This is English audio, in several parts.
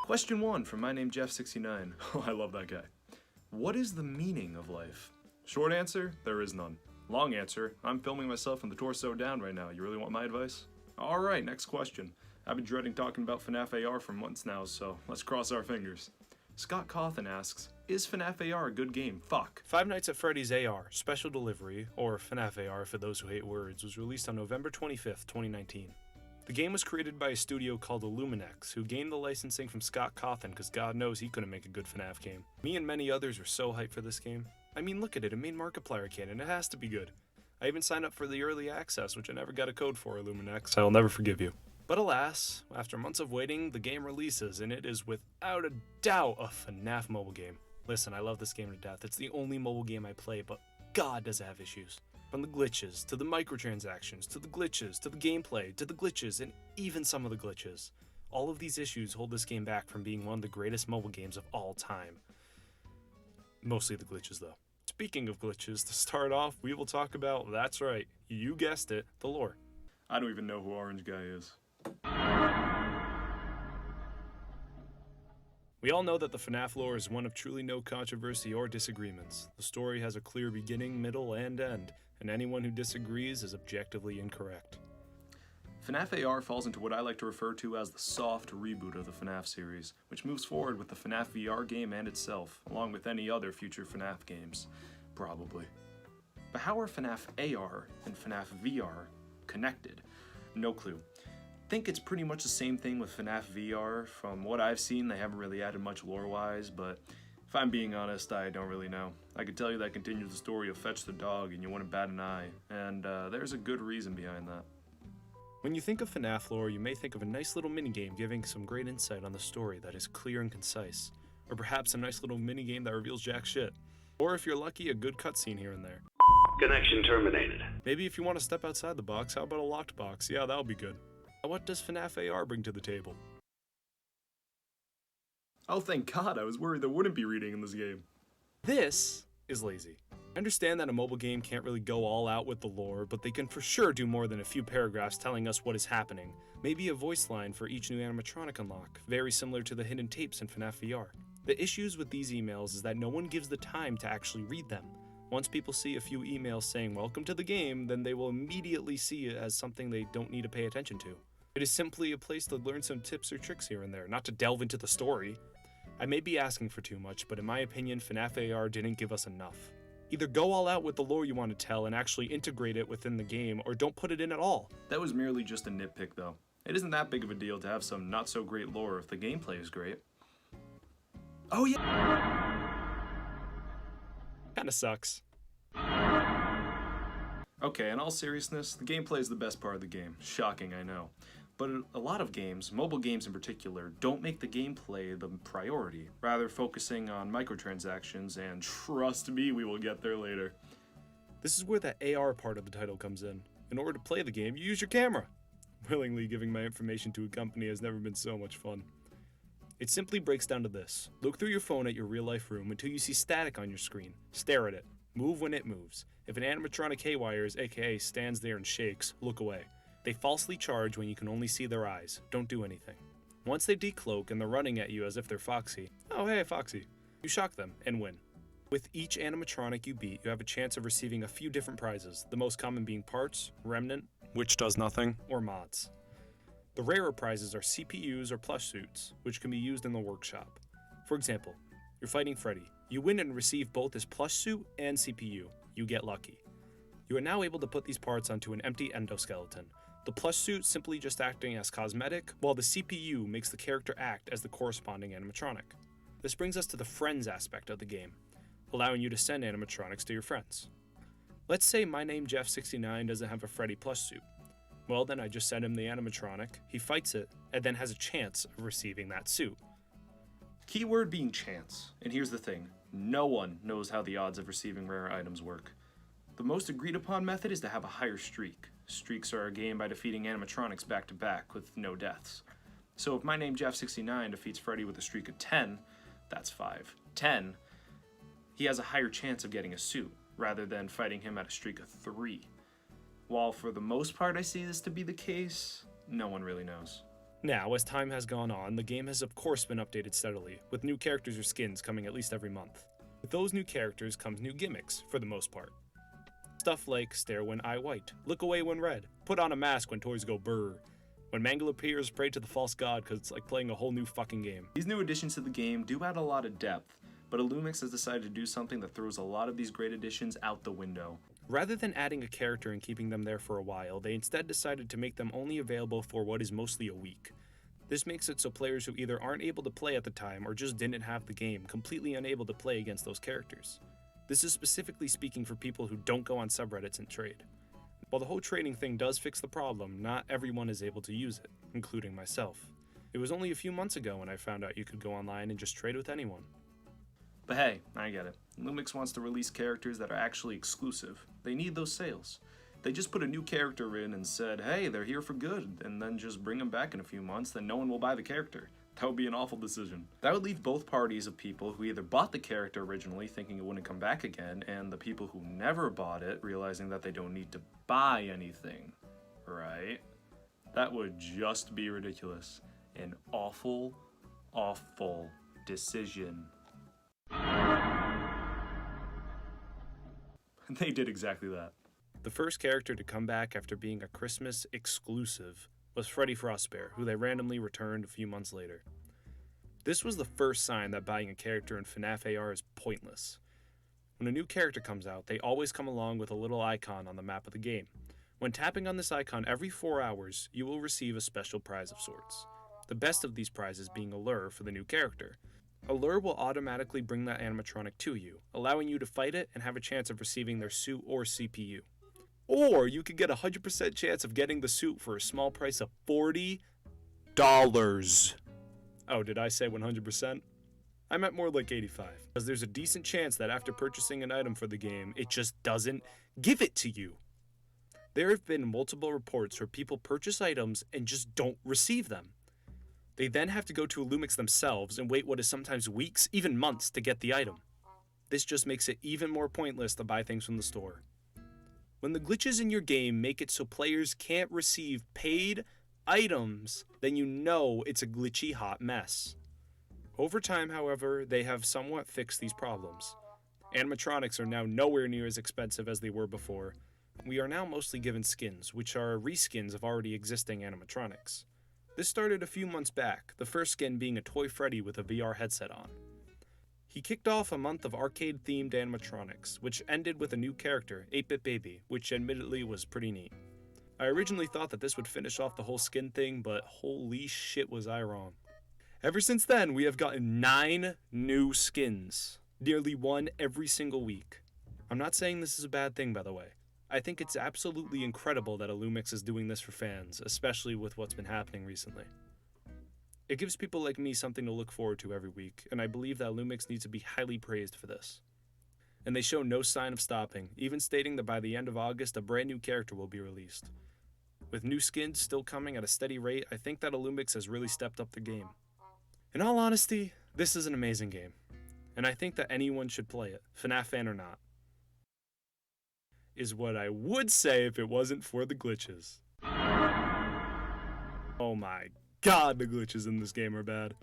Question 1 from my name Jeff69. Oh, I love that guy. What is the meaning of life? Short answer, there is none. Long answer, I'm filming myself from the torso down right now. You really want my advice? Alright, next question. I've been dreading talking about FNAF AR for months now, so let's cross our fingers. Scott Cawthon asks, is FNAF AR a good game? Fuck. Five Nights at Freddy's AR, Special Delivery, or FNAF AR for those who hate words, was released on November 25th, 2019. The game was created by a studio called Lukyris, who gained the licensing from Scott Cawthon because God knows he couldn't make a good FNAF game. Me and many others were so hyped for this game. I mean, look at it made Markiplier canon, it has to be good. I even signed up for the early access, which I never got a code for, Lukyris. I will never forgive you. But alas, after months of waiting, the game releases, and it is without a doubt a FNAF mobile game. Listen, I love this game to death. It's the only mobile game I play, but God does it have issues. From the glitches, to the microtransactions, to the glitches, to the gameplay, to the glitches, and even some of the glitches. All of these issues hold this game back from being one of the greatest mobile games of all time. Mostly the glitches, though. Speaking of glitches, to start off, we will talk about, that's right, you guessed it, the lore. I don't even know who Orange Guy is. We all know that the FNAF lore is one of truly no controversy or disagreements. The story has a clear beginning, middle, and end, and anyone who disagrees is objectively incorrect. FNAF AR falls into what I like to refer to as the soft reboot of the FNAF series, which moves forward with the FNAF VR game and itself, along with any other future FNAF games. Probably. But how are FNAF AR and FNAF VR connected? No clue. I think it's pretty much the same thing with FNAF VR. From what I've seen, they haven't really added much lore-wise, but if I'm being honest, I don't really know. I could tell you that continues the story of Fetch the Dog and you wouldn't bat an eye, and there's a good reason behind that. When you think of FNAF lore, you may think of a nice little minigame giving some great insight on the story that is clear and concise, or perhaps a nice little minigame that reveals jack shit. Or if you're lucky, a good cutscene here and there. Connection terminated. Maybe if you want to step outside the box, how about a locked box? Yeah, that'll be good. What does FNAF AR bring to the table? Oh, thank God, I was worried there wouldn't be reading in this game. This is lazy. I understand that a mobile game can't really go all out with the lore, but they can for sure do more than a few paragraphs telling us what is happening. Maybe a voice line for each new animatronic unlock, very similar to the hidden tapes in FNAF VR. The issues with these emails is that no one gives the time to actually read them. Once people see a few emails saying welcome to the game, then they will immediately see it as something they don't need to pay attention to. It is simply a place to learn some tips or tricks here and there, not to delve into the story. I may be asking for too much, but in my opinion, FNAF AR didn't give us enough. Either go all out with the lore you want to tell and actually integrate it within the game, or don't put it in at all. That was merely just a nitpick though. It isn't that big of a deal to have some not so great lore if the gameplay is great. Oh yeah! Kinda sucks. Okay, in all seriousness, the gameplay is the best part of the game. Shocking, I know. But a lot of games, mobile games in particular, don't make the gameplay the priority, rather focusing on microtransactions, and trust me, we will get there later. This is where the AR part of the title comes in. In order to play the game, you use your camera. Willingly giving my information to a company has never been so much fun. It simply breaks down to this. Look through your phone at your real-life room until you see static on your screen. Stare at it. Move when it moves. If an animatronic haywires, aka stands there and shakes, look away. They falsely charge when you can only see their eyes. Don't do anything. Once they decloak and they're running at you as if they're Foxy, oh hey Foxy, you shock them and win. With each animatronic you beat, you have a chance of receiving a few different prizes, the most common being parts, remnant, which does nothing, or mods. The rarer prizes are CPUs or plush suits, which can be used in the workshop. For example, you're fighting Freddy. You win and receive both his plush suit and CPU. You get lucky. You are now able to put these parts onto an empty endoskeleton. The plush suit simply just acting as cosmetic, while the CPU makes the character act as the corresponding animatronic. This brings us to the friends aspect of the game, allowing you to send animatronics to your friends. Let's say my name Jeff69 doesn't have a Freddy plush suit. Well, then I just send him the animatronic, he fights it, and then has a chance of receiving that suit. Keyword being chance. And here's the thing, no one knows how the odds of receiving rare items work. The most agreed upon method is to have a higher streak. Streaks are gained by defeating animatronics back to back with no deaths. So if my name Jeff69 defeats Freddy with a streak of 10, that's 5. 10, he has a higher chance of getting a suit, rather than fighting him at a streak of 3. While for the most part I see this to be the case, no one really knows. Now, as time has gone on, the game has of course been updated steadily, with new characters or skins coming at least every month. With those new characters comes new gimmicks, for the most part. Stuff like stare when eye white, look away when red, put on a mask when toys go brr. When Mangle appears, pray to the false god, cause it's like playing a whole new fucking game. These new additions to the game do add a lot of depth, but Illumix has decided to do something that throws a lot of these great additions out the window. Rather than adding a character and keeping them there for a while, they instead decided to make them only available for what is mostly a week. This makes it so players who either aren't able to play at the time or just didn't have the game completely unable to play against those characters. This is specifically speaking for people who don't go on subreddits and trade. While the whole trading thing does fix the problem, not everyone is able to use it, including myself. It was only a few months ago when I found out you could go online and just trade with anyone. But hey, I get it. Lumix wants to release characters that are actually exclusive. They need those sales. They just put a new character in and said, hey, they're here for good, and then just bring them back in a few months, then no one will buy the character. That would be an awful decision. That would leave both parties of people who either bought the character originally thinking it wouldn't come back again, and the people who never bought it realizing that they don't need to buy anything. Right? That would just be ridiculous. An awful, awful decision. They did exactly that. The first character to come back after being a Christmas exclusive was Freddy, who they randomly returned a few months later. This was the first sign that buying a character in FNAF AR is pointless. When a new character comes out, they always come along with a little icon on the map of the game. When tapping on this icon every 4 hours, you will receive a special prize of sorts. The best of these prizes being a lure for the new character. A lure will automatically bring that animatronic to you, allowing you to fight it and have a chance of receiving their suit or CPU. Or you could get a 100% chance of getting the suit for a small price of $40. Oh, did I say 100%? I meant more like 85. Because there's a decent chance that after purchasing an item for the game, it just doesn't give it to you. There have been multiple reports where people purchase items and just don't receive them. They then have to go to Illumix themselves and wait what is sometimes weeks, even months, to get the item. This just makes it even more pointless to buy things from the store. When the glitches in your game make it so players can't receive paid items, then you know it's a glitchy hot mess. Over time, however, they have somewhat fixed these problems. Animatronics are now nowhere near as expensive as they were before. We are now mostly given skins, which are reskins of already existing animatronics. This started a few months back, the first skin being a toy Freddy with a VR headset on. He kicked off a month of arcade-themed animatronics, which ended with a new character, 8-Bit Baby, which admittedly was pretty neat. I originally thought that this would finish off the whole skin thing, but holy shit was I wrong. Ever since then, we have gotten 9 new skins, nearly one every single week. I'm not saying this is a bad thing, by the way. I think it's absolutely incredible that Illumix is doing this for fans, especially with what's been happening recently. It gives people like me something to look forward to every week, and I believe that Illumix needs to be highly praised for this. And they show no sign of stopping, even stating that by the end of August a brand new character will be released. With new skins still coming at a steady rate, I think that Illumix has really stepped up the game. In all honesty, this is an amazing game, and I think that anyone should play it, FNAF fan or not. Is what I would say if it wasn't for the glitches. Oh my god, the glitches in this game are bad.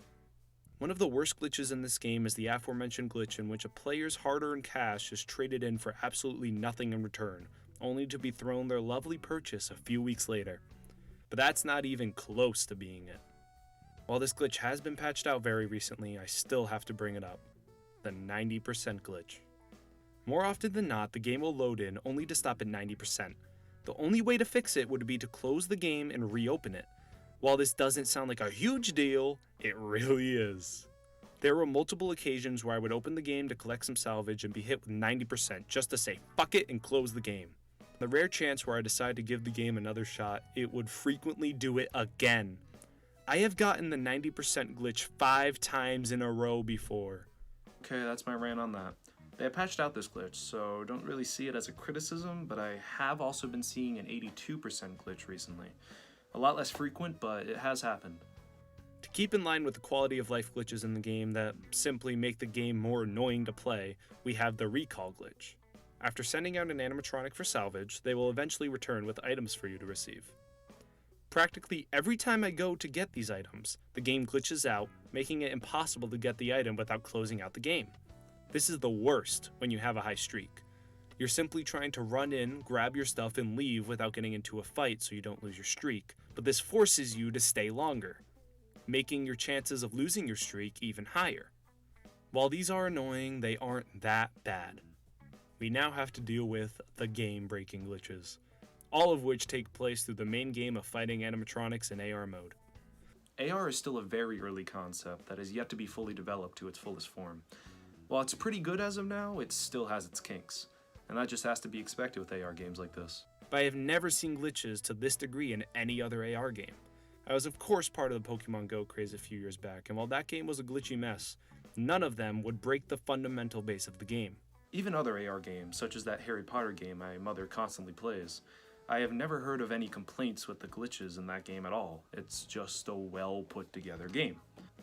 One of the worst glitches in this game is the aforementioned glitch in which a player's hard-earned cash is traded in for absolutely nothing in return, only to be thrown their lovely purchase a few weeks later. But that's not even close to being it. While this glitch has been patched out very recently, I still have to bring it up. The 90% glitch. More often than not, the game will load in only to stop at 90%. The only way to fix it would be to close the game and reopen it. While this doesn't sound like a huge deal, it really is. There were multiple occasions where I would open the game to collect some salvage and be hit with 90% just to say fuck it and close the game. The rare chance where I decide to give the game another shot, it would frequently do it again. I have gotten the 90% glitch 5 times in a row before. Okay, that's my rant on that. They have patched out this glitch, so don't really see it as a criticism, but I have also been seeing an 82% glitch recently. A lot less frequent, but it has happened. To keep in line with the quality of life glitches in the game that simply make the game more annoying to play, we have the recall glitch. After sending out an animatronic for salvage, they will eventually return with items for you to receive. Practically every time I go to get these items, the game glitches out, making it impossible to get the item without closing out the game. This is the worst when you have a high streak. You're simply trying to run in, grab your stuff, and leave without getting into a fight so you don't lose your streak, but this forces you to stay longer, making your chances of losing your streak even higher. While these are annoying, they aren't that bad. We now have to deal with the game-breaking glitches, all of which take place through the main game of fighting animatronics in AR mode. AR is still a very early concept that has yet to be fully developed to its fullest form. While it's pretty good as of now, it still has its kinks, and that just has to be expected with AR games like this. But I have never seen glitches to this degree in any other AR game. I was of course part of the Pokemon Go craze a few years back, and while that game was a glitchy mess, none of them would break the fundamental base of the game. Even other AR games, such as that Harry Potter game my mother constantly plays, I have never heard of any complaints with the glitches in that game at all. It's just a well put together game.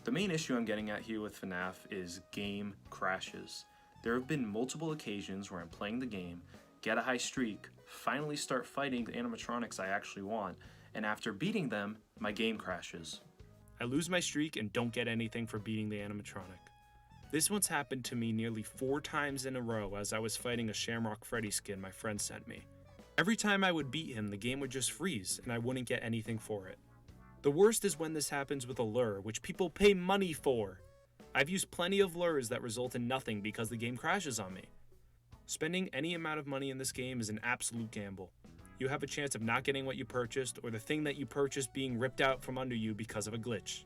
The main issue I'm getting at here with FNAF is game crashes. There have been multiple occasions where I'm playing the game, get a high streak, finally start fighting the animatronics I actually want, and after beating them, my game crashes. I lose my streak and don't get anything for beating the animatronic. This once happened to me nearly 4 times in a row as I was fighting a Shamrock Freddy skin my friend sent me. Every time I would beat him, the game would just freeze and I wouldn't get anything for it. The worst is when this happens with a lure, which people pay money for. I've used plenty of lures that result in nothing because the game crashes on me. Spending any amount of money in this game is an absolute gamble. You have a chance of not getting what you purchased or the thing that you purchased being ripped out from under you because of a glitch.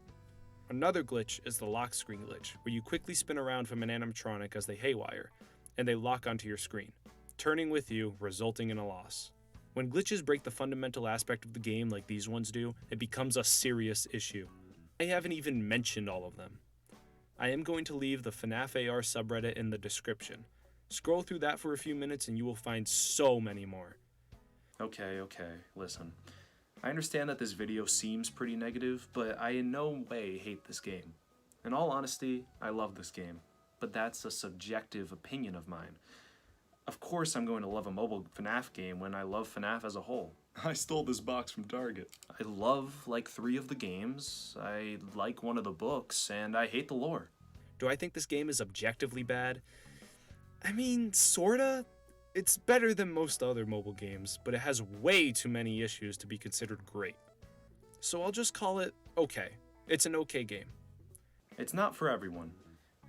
Another glitch is the lock screen glitch, where you quickly spin around from an animatronic as they haywire, and they lock onto your screen, turning with you, resulting in a loss. When glitches break the fundamental aspect of the game like these ones do, it becomes a serious issue. I haven't even mentioned all of them. I am going to leave the FNAF AR subreddit in the description. Scroll through that for a few minutes and you will find so many more. Okay, listen. I understand that this video seems pretty negative, but I in no way hate this game. In all honesty, I love this game, but that's a subjective opinion of mine. Of course I'm going to love a mobile FNAF game when I love FNAF as a whole. I stole this box from Target. I love like 3 of the games, I like one of the books, and I hate the lore. Do I think this game is objectively bad? I mean, sorta. It's better than most other mobile games, but it has way too many issues to be considered great. So I'll just call it okay. It's an okay game. It's not for everyone.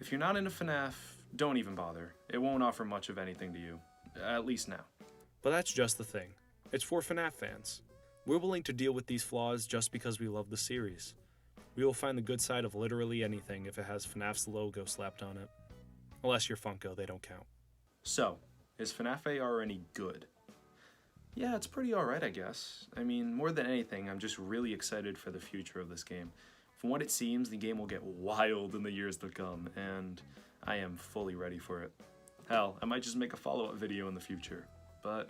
If you're not into FNAF, don't even bother. It won't offer much of anything to you, at least now. But that's just the thing. It's for FNAF fans. We're willing to deal with these flaws just because we love the series. We will find the good side of literally anything if it has FNAF's logo slapped on it. Unless you're Funko, they don't count. So, is FNAF AR any good? Yeah, it's pretty alright, I guess. I mean, more than anything, I'm just really excited for the future of this game. From what it seems, the game will get wild in the years to come, and I am fully ready for it. Hell, I might just make a follow-up video in the future. But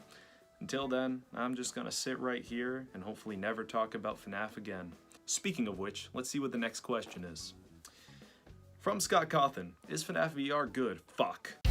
until then, I'm just gonna sit right here and hopefully never talk about FNAF again. Speaking of which, let's see what the next question is. From Scott Cawthon, is FNAF VR good? Fuck.